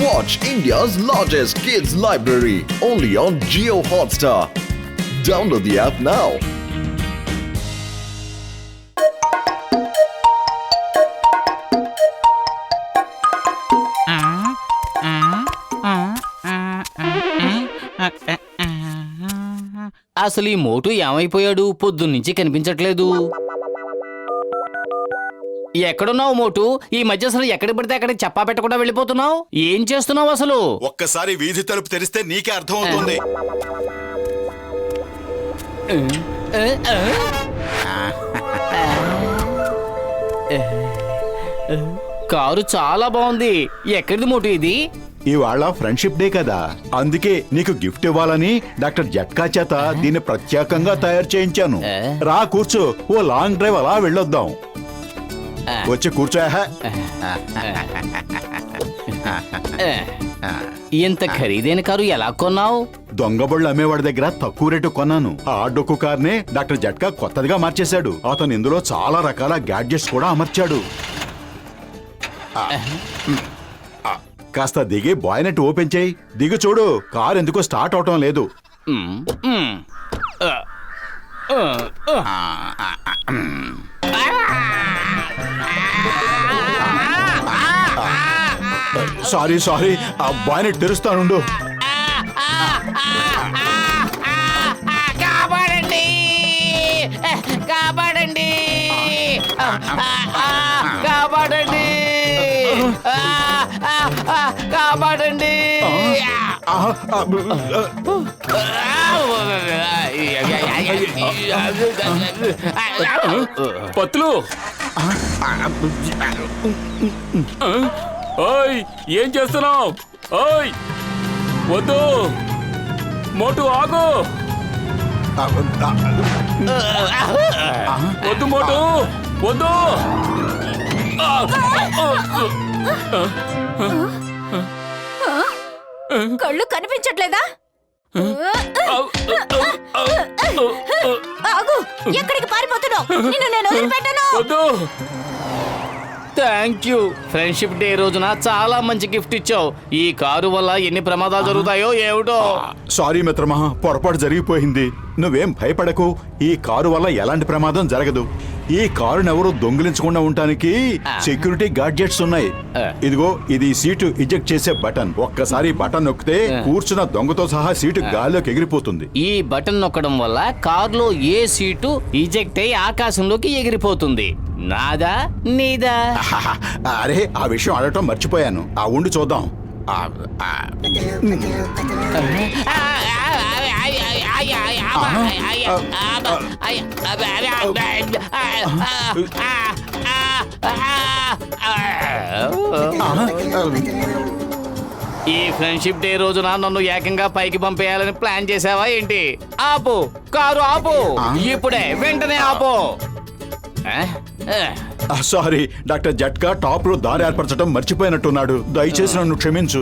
Watch India's largest kids library only on Jio Hotstar. Download the app now. అసలు ఈ మోటు ఏమైపోయాడు? పొద్దున్నుంచి కనిపించట్లేదు. ఎక్కడున్నావు మోటు? ఈ మధ్య అసలు ఎక్కడికి పడితే అక్కడికి చెప్పా పెట్టకుండా వెళ్ళిపోతున్నావు. ఏం చేస్తున్నావు అసలు? ఒక్కసారి వీధి తలుపు తెరిస్తే నీకే అర్థం అవుతుంది. కారు చాలా బాగుంది. ఎక్కడిది మోటు ఇది? ఇవాళ ఫ్రెండ్షిప్ డే కదా, అందుకే నీకు గిఫ్ట్ ఇవ్వాలని డాక్టర్ జట్కా చేత దీన్ని ప్రత్యేకంగా తయారు చేయించాను. రా కూర్చో, ఓ లాంగ్ డ్రైవ్ అలా వెళ్ళొద్దాం. వచ్చి కూర్చో. ఇంత ఖరీదైన కారు ఎలా కొన్నావు? దొంగబళ్ళు అమ్మేవాడి దగ్గర తక్కువ రేటు కొన్నాను. ఆ డొక్కు కార్నే డాక్టర్ జట్కా కొత్తదిగా మార్చేశాడు. అతను ఇందులో చాలా రకాల గ్యాడ్జెట్స్ కూడా అమర్చాడు. కాస్త దిగి బాయ్నెట్ ఓపెన్ చేయి. దిగి చూడు, కారు ఎందుకో స్టార్ట్ అవటం లేదు. సారీ సారీ, ఆ బాయ్నెట్ తెరుస్తానుండు. కాపాడండి, కాపాడండి, కాపాడండి, కాపాడండి. పత్తులు, ఓయ్ ఏం చేస్తున్నావు? ఓయ్ వద్దు, మోటు ఆగు. వద్దు మోటు, వద్దు. కళ్ళు కనిపించట్లేదా? ఆగు, ఎక్కడికి పారిపోతున్నావు? నిన్ను నేను వదిలిపెట్టను. వద్దు. Thank you. ఫ్రెండ్షిప్ డే రోజున చాలా మంచి గిఫ్ట్ ఇచ్చావు. ఈ కారు వల్ల ఎన్ని ప్రమాదాలు జరుగుతాయో ఏమిటో. సారీ మిత్రమా, పొరపాటు జరిగిపోయింది. నువ్వేం భయపడకు, ఈ కారు వల్ల ఎలాంటి ప్రమాదం జరగదు. ఈ కారును ఎవరు దొంగిలించకుండా ఉండటానికి సెక్యూరిటీ గాడ్జెట్స్ ఉన్నాయి. ఇదిగో, ఇది సీటు ఇజెక్ట్ చేసే బటన్. ఒక్కసారి బటన్ నొక్కితే కూర్చున్న దొంగతో సహా సీటు గాల్లోకి ఎగిరిపోతుంది. ఈ బటన్ నొక్కడం వల్ల కారులో ఏ సీటు ఇజెక్ట్ అయి ఆకాశంలోకి ఎగిరిపోతుంది. నాదా నీదా? అరే, ఆ విషయం అడగటం మర్చిపోయాను. ఉండి చూద్దాం. ఈ ఫ్రెండ్షిప్ డే రోజున నన్ను ఏకంగా పైకి పంపేయాలని ప్లాన్ చేసావా ఏంటి? ఆపు, కారు ఆపు, ఇప్పుడే వెంటనే ఆపు. సారీ, డాక్టర్ జట్కా టాప్ లో దారి ఏర్పరచడం మర్చిపోయినట్టున్నాడు. దయచేసి నన్ను క్షమించు.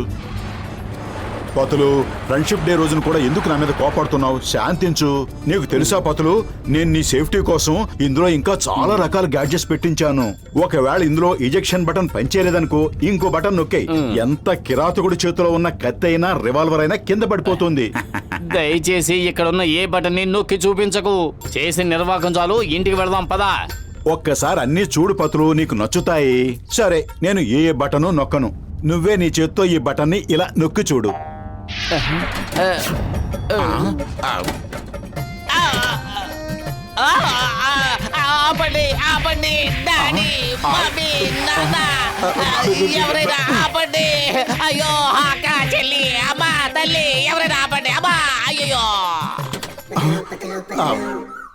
పతులు, ఫ్రెండ్షిప్ డే రోజున కూడా ఎందుకు నా మీద కోపడుతున్నావు? శాంతించు. నీకు తెలుసా పతులు, నేను నీ సేఫ్టీ కోసం ఇందులో ఇంకా చాలా రకాల గ్యాడ్జెట్స్ పెట్టించాను. ఒకవేళ ఇందులో ఇజెక్షన్ బటన్ పనిచేయలేదనుకో, ఇంకో బటన్ నొక్కాయి. ఎంత కిరాతకుడి చేతిలో ఉన్న కత్తి అయినా రివాల్వర్ అయినా కింద పడిపోతుంది. దయచేసి ఇక్కడున్న ఏ బటన్ ని నొక్కి చూపించకు. చేసిన నిర్వాహకం చాలు, ఇంటికి వెళదాం పదా. ఒక్కసారి అన్ని చూడు పతులు, నీకు నచ్చుతాయి. సరే, నేను ఏ బటను నొక్కను. నువ్వే నీ చేత్తో ఈ బటన్ ని ఇలా నొక్కి చూడు. ఆపండి, ఆపండి, డాడీ, మమ్మీ, నాన్న, ఎవరైనా ఆపండి. అయ్యో, అక్క, చెల్లి, అమ్మ, తల్లి, ఎవరైనా ఆపండి. అమ్మా, అయ్యో.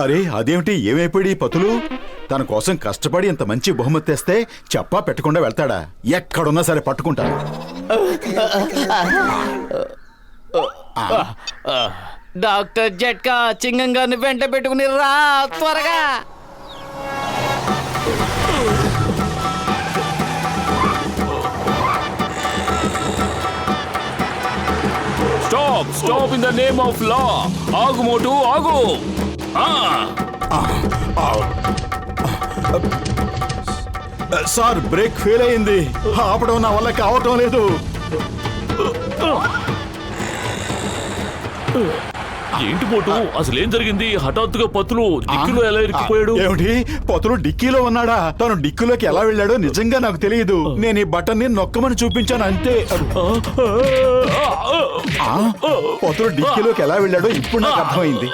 అరే, అదేమిటి, ఏమైపోయి పతులు? తన కోసం కష్టపడి ఇంత మంచి బహుమతి తెస్తే చెప్పా పెట్టకుండా వెళ్తాడా? ఎక్కడున్నా సరే పట్టుకుంటాను. డాక్టర్ జట్కా, చింగం గారిని వెంట పెట్టుకుని రా త్వరగా. Stop, stop in the name of law. ఆగు మోటు, ఆగు. సార్, బ్రేక్ ఫెయిల్ అయింది. ఆపడం నా వల్ల కావటం లేదు. ఏంటి మోటు అసలు ఏం జరిగింది? హఠాత్తుగా పతులు డిక్కీలో ఎలా ఇరుక్కుపోయాడు? ఏమిటి పతులు డిక్కీలో ఉన్నాడా? తను డిక్కీలోకి ఎలా వెళ్ళాడో నిజంగా నాకు తెలియదు. నేను ఈ బటన్ ని నొక్కమని చూపించాను అంతే. పతులు డిక్కీలోకి ఎలా వెళ్ళాడో ఇప్పుడు నాకు అర్థమైంది.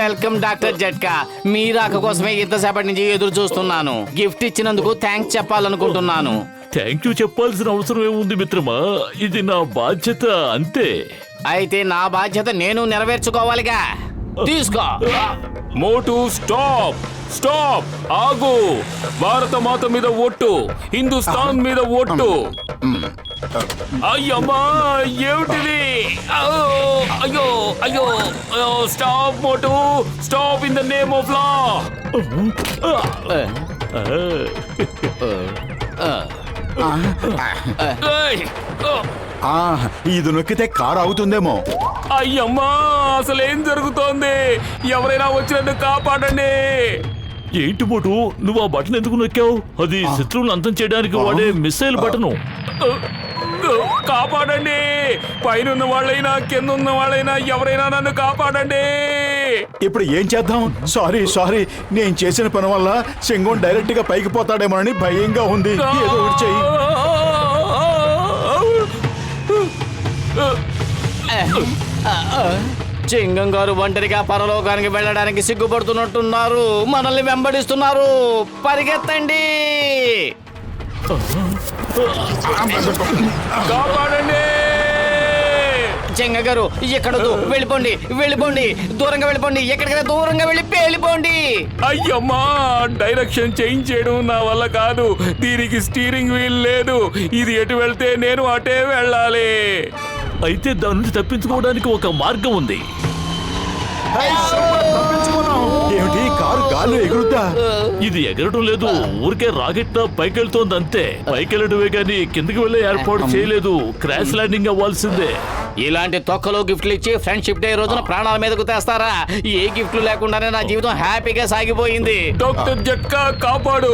వెల్కమ్ డాక్టర్ జట్కా. మీ రాక కోసమే ఇంతసేపటి నుంచి ఎదురు చూస్తున్నాను. గిఫ్ట్ ఇచ్చినందుకు థ్యాంక్స్ చెప్పాలనుకుంటున్నాను. థ్యాంక్ యూ చెప్పాల్సిన అవసరం ఏముంది మిత్రమా, ఇది నా బాధ్యత అంతే. అయితే నా బాధ్యత నేను నెరవేర్చుకోవాలిగా. తీసుకో. మోటు స్టాప్ స్టాప్, ఆగు. భారత మాత మీద ఒట్టు, హిందుస్థాన్ మీద ఒట్టు. అయ్యమ్మా ఏమిటిది? అయ్యో అయ్యో, stop Motu, stop in the name of law. ఇది నొక్కితే కారు అవుతుందేమో. అయ్యమ్మా అసలు ఏం జరుగుతోంది? ఎవరైనా వచ్చి నన్ను కాపాడండి. ఏంటి మోటు నువ్వు ఆ బటన్ ఎందుకు నొక్కావు? అది శత్రువులను అంతం చేయడానికి వాడే మిస్సైల్ బటను. కాపాడండి. పైన ఉన్న వాళ్ళైనా కింద ఉన్న వాళ్ళైనా ఎవరైనా నన్ను కాపాడండి. ఇప్పుడు ఏం చేద్దాం? సారీ నేను చేసిన పని వల్ల సింగం డైరెక్ట్ గా పైకి పోతాడేమోనని భయంగా ఉంది. ఏదో ఒకటి చెయ్యి. చింగం గారు ఒంటరిగా పరలోకానికి వెళ్ళడానికి సిగ్గుపడుతున్నట్టున్నారు. మనల్ని వెంబడిస్తున్నారు. పరిగెత్తండి. కాపాడండి. చింగ గారు ఎక్కడొద్దు. వెళ్ళిపోండి వెళ్ళిపోండి, దూరంగా వెళ్ళిపోండి. ఎక్కడికైనా దూరంగా వెళ్ళిపోండి. అయ్యమ్మా డైరెక్షన్ చేంజ్ చేయడం నా వల్ల కాదు. దీనికి స్టీరింగ్ వీల్ లేదు. ఇది ఎటు వెళ్తే నేను అటే వెళ్ళాలి. అయితే దాని నుంచి తప్పించుకోవడానికి ఒక మార్గం ఉంది. ఏమిటి కారు గాల్లో ఎగురుద్దా? ఇది ఎగరడం లేదు, ఊరికే రాకెట్ పైకెళ్తోంది అంతే. పైకెళ్ళడమే కానీ కిందకి వెళ్ళే ఏర్పాటు చేయలేదు. క్రాష్ ల్యాండింగ్ అవ్వాల్సిందే. ఇలాంటి తొక్కలో గిఫ్ట్లు ఇచ్చి ఫ్రెండ్షిప్ డే రోజున ప్రాణాల మీదకు తెస్తారా? ఏ గిఫ్ట్లు లేకుండానే నా జీవితం హ్యాపీగా సాగిపోయింది. డాక్టర్ జట్కా కాపాడు.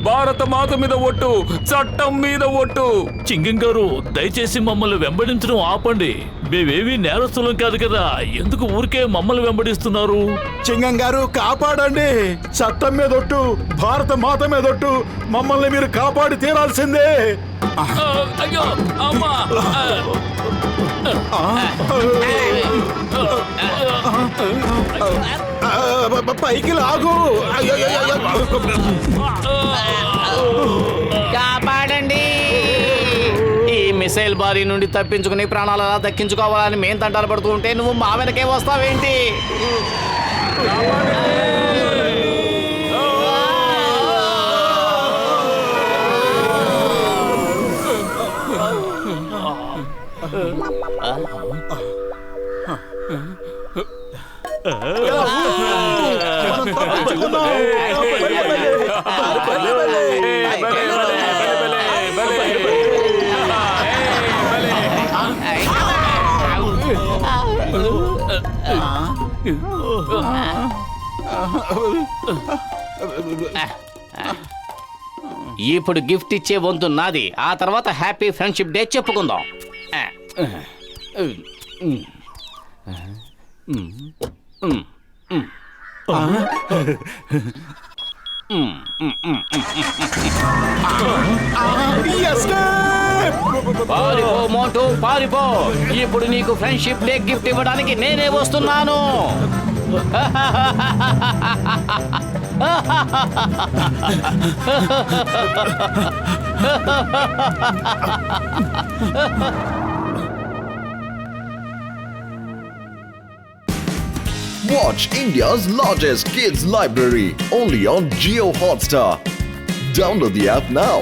భారత మాత మీద ఒట్టు, చట్టం మీద ఒట్టు. చింగం గారు దయచేసి మమ్మల్ని వెంబడించడం ఆపండి. మేమేమీ నేరస్తులం కాదు కదా, ఎందుకు ఊరికే మమ్మల్ని వెంబడిస్తున్నారు? చింగం గారు కాపాడండి. చట్టం మీదొట్టు, భారత మాత మీదొట్టు, మమ్మల్ని మీరు కాపాడి తీరాల్సిందే. అయ్యో అమ్మా. పైకి లాగు. కాపాడండి. ఈ మిసైల్ బారి నుండి తప్పించుకుని ప్రాణాలు ఎలా దక్కించుకోవాలని మేం తంటాలు పడుతూ ఉంటే నువ్వు మా వెనకే వస్తావేంటి? ఇప్పుడు గిఫ్ట్ ఇచ్చే వంతు నాది. ఆ తర్వాత హ్యాపీ ఫ్రెండ్షిప్ డే చెప్పుకుందాం. పారిపో మోటు పారిపో. ఇప్పుడు నీకు ఫ్రెండ్షిప్ డే గిఫ్ట్ ఇవ్వడానికి నేనే వస్తున్నాను. Watch India's largest kids library only on Geo Hotstar. Download the app now.